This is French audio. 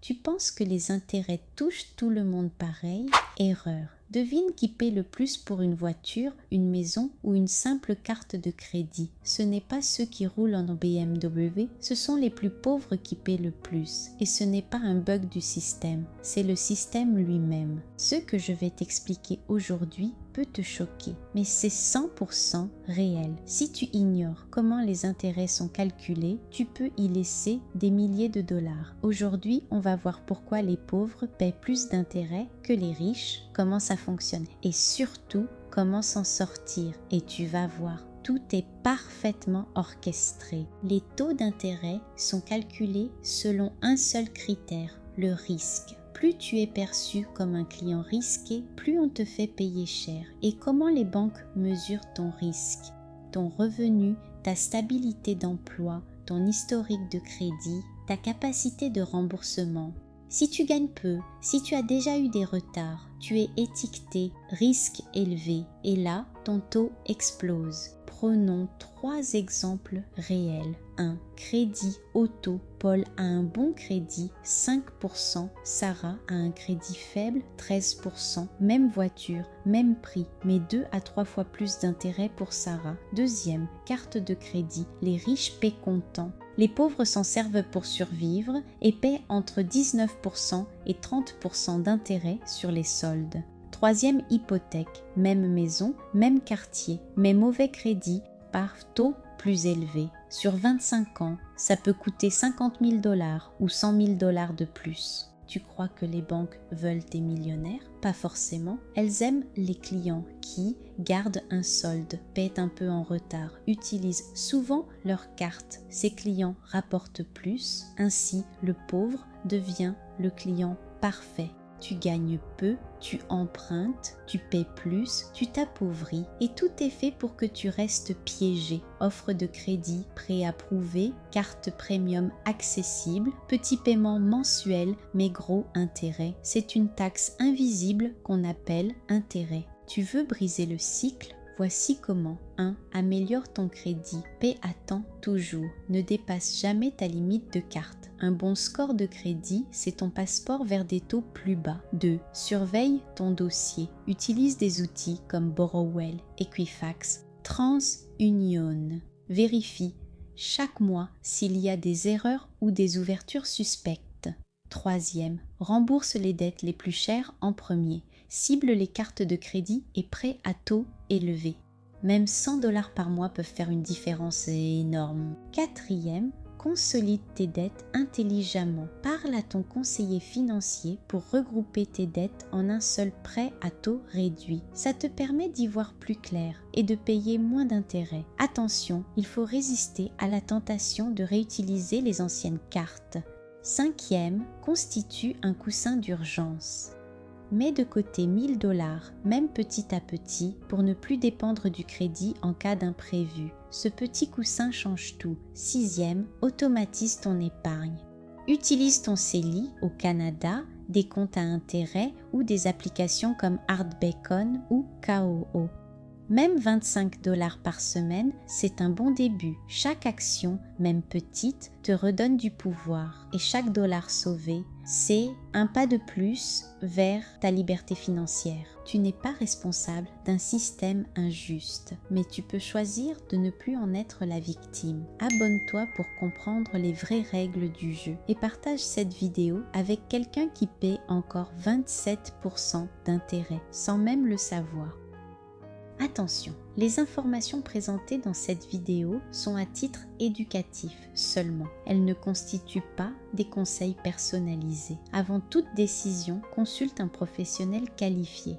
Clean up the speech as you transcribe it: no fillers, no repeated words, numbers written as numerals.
Tu penses que les intérêts touchent tout le monde pareil? Erreur. Devine qui paie le plus pour une voiture, une maison ou une simple carte de crédit. Ce n'est pas ceux qui roulent en BMW, ce sont les plus pauvres qui paient le plus. Et ce n'est pas un bug du système, c'est le système lui-même. Ce que je vais t'expliquer aujourd'hui peut te choquer, mais c'est 100% réel. Si tu ignores comment les intérêts sont calculés, tu peux y laisser des milliers de dollars. Aujourd'hui, on va voir pourquoi les pauvres paient plus d'intérêts que les riches, comment ça fonctionne et surtout comment s'en sortir. Et tu vas voir, tout est parfaitement orchestré. Les taux d'intérêt sont calculés selon un seul critère, le risque. Plus tu es perçu comme un client risqué, plus on te fait payer cher. Et comment les banques mesurent ton risque? Ton revenu, ta stabilité d'emploi, ton historique de crédit, ta capacité de remboursement. Si tu gagnes peu, si tu as déjà eu des retards, tu es étiqueté risque élevé et là, ton taux explose. Prenons 3 exemples réels. 1. Crédit auto. Paul a un bon crédit, 5%. Sarah a un crédit faible, 13%. Même voiture, même prix, mais 2 à 3 fois plus d'intérêt pour Sarah. Deuxième, carte de crédit. Les riches paient comptant. Les pauvres s'en servent pour survivre et paient entre 19% et 30% d'intérêt sur les soldes. Troisième, hypothèque. Même maison, même quartier, mais mauvais crédit par taux plus élevé. Sur 25 ans, ça peut coûter 50 000 $ ou 100 000 $ de plus. Tu crois que les banques veulent des millionnaires? Pas forcément. Elles aiment les clients qui gardent un solde, paient un peu en retard, utilisent souvent leur carte. Ces clients rapportent plus, ainsi le pauvre devient le client parfait. Tu gagnes peu, tu empruntes, tu paies plus, tu t'appauvris et tout est fait pour que tu restes piégé. Offre de crédit préapprouvée, carte premium accessible, petit paiement mensuel mais gros intérêt. C'est une taxe invisible qu'on appelle intérêt. Tu veux briser le cycle? Voici comment. 1. Améliore ton crédit. Paie à temps toujours. Ne dépasse jamais ta limite de carte. Un bon score de crédit, c'est ton passeport vers des taux plus bas. 2. Surveille ton dossier. Utilise des outils comme Borrowell, Equifax, TransUnion. Vérifie chaque mois s'il y a des erreurs ou des ouvertures suspectes. 3. Rembourse les dettes les plus chères en premier. Cible les cartes de crédit et prêts à taux élevés. Même 100 $ par mois peuvent faire une différence énorme. 4. Consolide tes dettes intelligemment. Parle à ton conseiller financier pour regrouper tes dettes en un seul prêt à taux réduit. Ça te permet d'y voir plus clair et de payer moins d'intérêts. Attention, il faut résister à la tentation de réutiliser les anciennes cartes. 5. Constitue un coussin d'urgence. Mets de côté 1 000 $, même petit à petit, pour ne plus dépendre du crédit en cas d'imprévu. Ce petit coussin change tout. 6. Automatise ton épargne. Utilise ton CELI au Canada, des comptes à intérêt ou des applications comme Hardbacon ou KOO. Même 25 $ par semaine, c'est un bon début. Chaque action, même petite, te redonne du pouvoir. Et chaque dollar sauvé, c'est un pas de plus vers ta liberté financière. Tu n'es pas responsable d'un système injuste, mais tu peux choisir de ne plus en être la victime. Abonne-toi pour comprendre les vraies règles du jeu et partage cette vidéo avec quelqu'un qui paie encore 27% d'intérêt sans même le savoir. Attention, les informations présentées dans cette vidéo sont à titre éducatif seulement. Elles ne constituent pas des conseils personnalisés. Avant toute décision, consulte un professionnel qualifié.